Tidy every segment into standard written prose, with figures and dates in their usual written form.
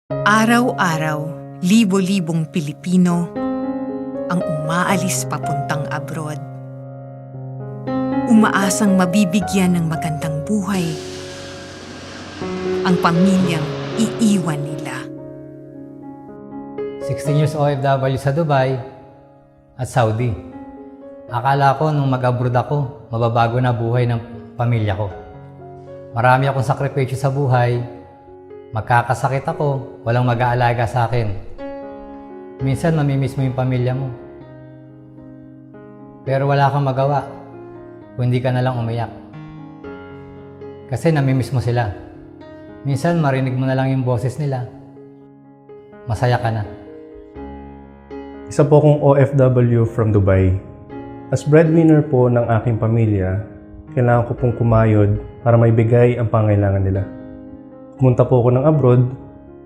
Araw-araw, libo-libong Pilipino ang umaalis papuntang abroad. Umaasang mabibigyan ng magandang buhay ang pamilyang iiwan nila. 16 years OFW sa Dubai at Saudi. Akala ko nung mag-abroad ako, mababago na buhay ng pamilya ko. Marami akong sakripisyo sa buhay. Magkakasakit ako, walang mag-aalaga sa akin. Minsan mamimiss mo yung pamilya mo. Pero wala kang magawa kung hindi ka na lang umiyak. Kasi namimiss mo sila. Minsan marinig mo na lang yung boses nila. Masaya ka na. Isa po akong OFW from Dubai. As breadwinner po ng aking pamilya, kailangan ko pong kumayod para maibigay ang pangailangan nila. Pumunta po ako ng abroad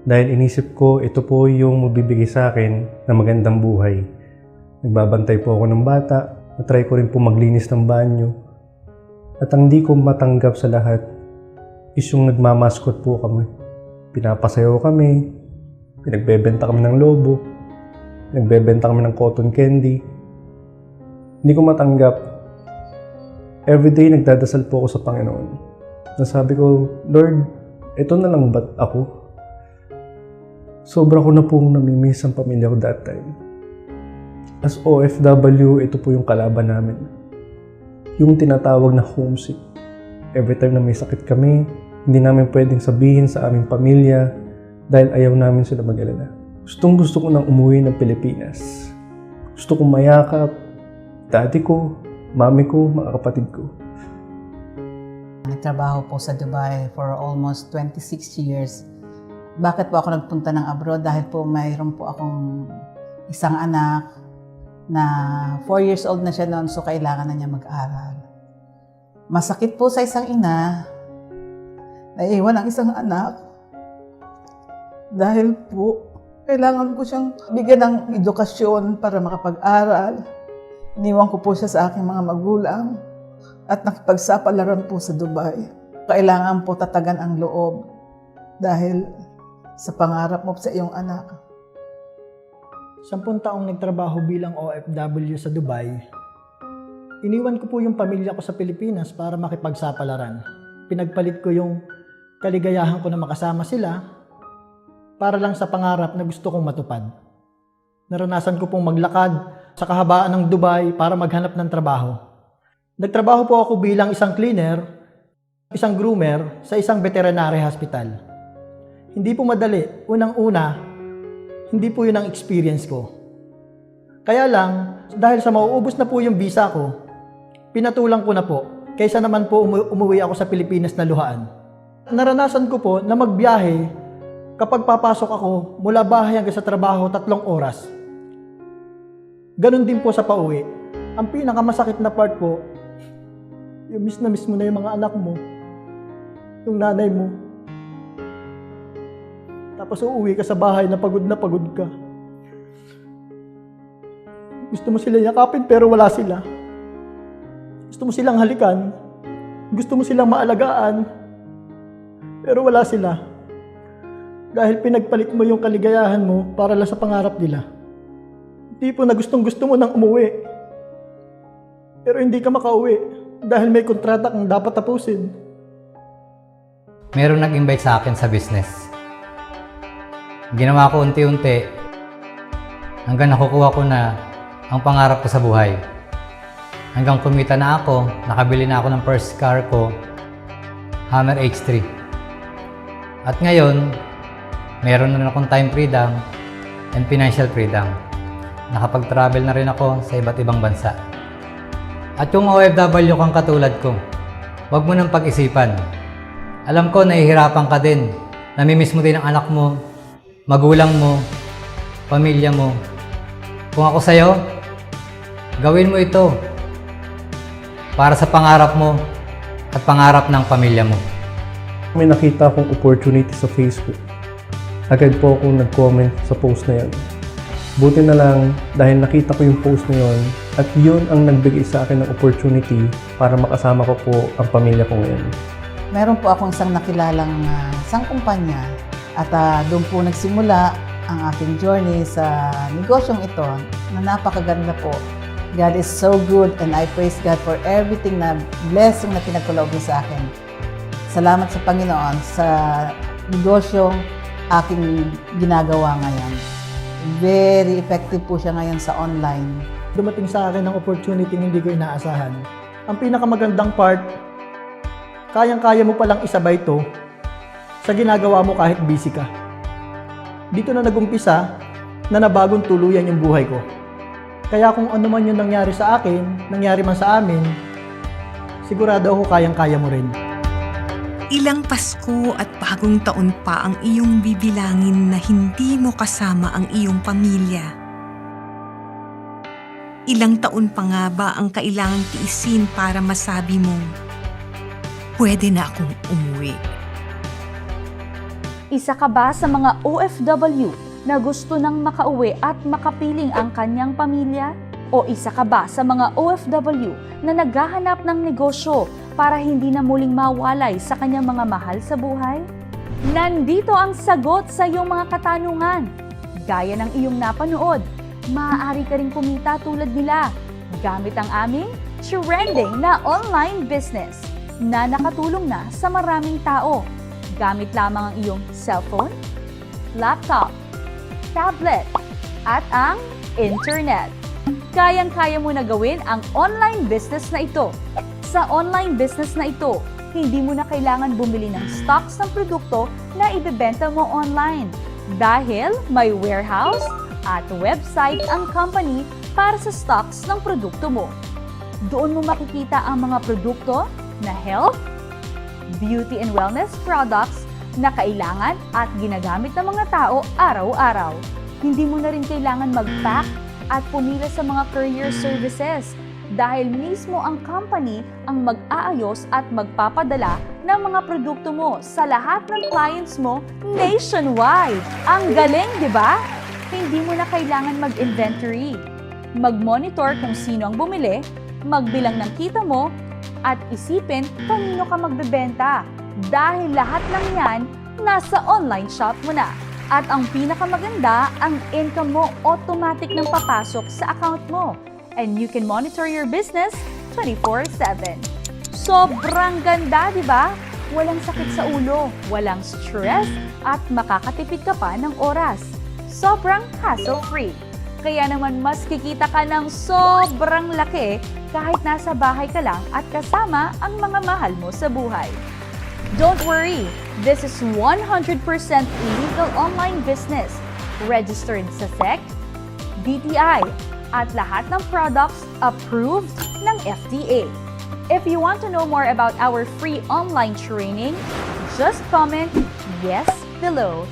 dahil inisip ko ito po yung magbibigay sa akin ng magandang buhay. Nagbabantay po ako ng bata, natry ko rin po maglinis ng banyo. At ang di ko matanggap sa lahat is yung nagmamaskot po kami. Pinapasayaw kami, pinagbebenta kami ng lobo, nagbebenta kami ng cotton candy. Hindi ko matanggap. Everyday nagdadasal po ako sa Panginoon. Nasabi ko, Lord, ito na lang ba't ako? Sobra ko na pong namimiss ang pamilya ko that time. As OFW, ito po yung kalaban namin. Yung tinatawag na homesick. Every time na may sakit kami, hindi namin pwedeng sabihin sa aming pamilya dahil ayaw namin sila mag-alala. Gustong gusto ko nang umuwi ng Pilipinas. Gusto kong mayakap, daddy ko, mami ko, mga kapatid ko. Nagtrabaho po sa Dubai for almost 26 years. Bakit po ako nagpunta ng abroad? Dahil po mayroon po akong isang anak na 4 years old na siya noon, so kailangan na niya mag-aral. Masakit po sa isang ina na iwan ang isang anak dahil po kailangan ko siyang bigyan ng edukasyon para makapag-aral. Iniwan ko po siya sa aking mga magulang at nakipagsapalaran po sa Dubai. Kailangan po tatagan ang loob dahil sa pangarap mo sa iyong anak. 10 taong nagtrabaho bilang OFW sa Dubai, iniwan ko po yung pamilya ko sa Pilipinas para makipagsapalaran. Pinagpalit ko yung kaligayahan ko na makasama sila para lang sa pangarap na gusto kong matupad. Naranasan ko pong maglakad sa kahabaan ng Dubai para maghanap ng trabaho. Nagtrabaho po ako bilang isang cleaner, isang groomer sa isang veterinary hospital. Hindi po madali. Unang-una, hindi po yun ang experience ko. Kaya lang, dahil sa mauubos na po yung visa ko, pinatulang ko na po, kaysa naman po umuwi ako sa Pilipinas na luhaan. Naranasan ko po na magbiyahe kapag papasok ako mula bahay hanggang sa trabaho 3 oras. Ganon din po sa pauwi. Ang pinakamasakit na part po, yung miss mo na yung mga anak mo, yung nanay mo. Tapos uuwi ka sa bahay na pagod ka. Gusto mo sila yakapin pero wala sila. Gusto mo silang halikan. Gusto mo silang maalagaan. Pero wala sila. Dahil pinagpalit mo yung kaligayahan mo para lang sa pangarap nila. Tipo na gustong-gusto mo nang umuwi. Pero hindi ka makauwi dahil may kontrata kang dapat tapusin. Meron nag-invite sa akin sa business. Ginawa ko unti-unti hanggang nakukuha ko na ang pangarap ko sa buhay. Hanggang kumita na ako, nakabili na ako ng first car ko, Hummer H3. At ngayon, meron na akong time freedom and financial freedom. Nakapag-travel na rin ako sa iba't ibang bansa. At yung OFW kang katulad ko, huwag mo nang pag-isipan. Alam ko nahihirapan ka din. Namimiss mo din ang anak mo, magulang mo, pamilya mo. Kung ako sa'yo, gawin mo ito para sa pangarap mo at pangarap ng pamilya mo. May nakita akong opportunity sa Facebook. Agad po akong nag-comment sa post na yan. Buti na lang dahil nakita ko yung post na yon at yun ang nagbigay sa akin ng opportunity para makasama ko po ang pamilya ko ngayon. Meron po akong isang nakilalang isang kumpanya At doon po nagsimula ang aking journey sa negosyong ito na napakaganda po. God is so good and I praise God for everything na blessing na pinagkaloob niya sa akin. Salamat sa Panginoon sa negosyong aking ginagawa ngayon. Very effective po siya ngayon sa online. Dumating sa akin ng opportunity hindi ko inaasahan. Ang pinakamagandang part, kayang-kaya mo palang isabay to sa ginagawa mo kahit busy ka. Dito na nagumpisa na nabagong tuluyan yung buhay ko. Kaya kung ano man yung nangyari sa akin, nangyari man sa amin, sigurado ako kayang-kaya mo rin. Ilang Pasko at bagong taon pa ang iyong bibilangin na hindi mo kasama ang iyong pamilya. Ilang taon pa nga ba ang kailangang tiisin para masabi mong, pwede na akong umuwi? Isa ka ba sa mga OFW na gusto nang makauwi at makapiling ang kanyang pamilya? O isa ka ba sa mga OFW na naghahanap ng negosyo para hindi na muling mawalay sa kanyang mga mahal sa buhay? Nandito ang sagot sa iyong mga katanungan. Gaya ng iyong napanood, maaari ka ring kumita tulad nila gamit ang aming trending na online business na nakatulong na sa maraming tao. Gamit lamang ang iyong cellphone, laptop, tablet, at ang internet. Kayang-kaya mo na gawin ang online business na ito. Sa online business na ito, hindi mo na kailangan bumili ng stocks ng produkto na ibebenta mo online dahil may warehouse at website ang company para sa stocks ng produkto mo. Doon mo makikita ang mga produkto na health, beauty and wellness products na kailangan at ginagamit ng mga tao araw-araw. Hindi mo na rin kailangan mag-pack at pumila sa mga courier services dahil mismo ang company ang mag-aayos at magpapadala ng mga produkto mo sa lahat ng clients mo nationwide. Ang galing, di ba? Hindi mo na kailangan mag-inventory, mag-monitor kung sino ang bumili, magbilang ng kita mo, at isipin kanino ka magbebenta dahil lahat ng yan nasa online shop mo na. At ang pinakamaganda, ang income mo automatic nang papasok sa account mo. And you can monitor your business 24/7. Sobrang ganda, di ba? Walang sakit sa ulo, walang stress, at makakatipid ka pa ng oras. Sobrang hassle-free. Kaya naman mas kikita ka ng sobrang laki kahit nasa bahay ka lang at kasama ang mga mahal mo sa buhay. Don't worry, this is 100% legal online business, registered sa SEC, DTI, at lahat ng products approved ng FDA. If you want to know more about our free online training, just comment yes below.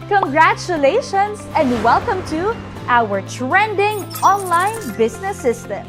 Congratulations and welcome to our trending online business system.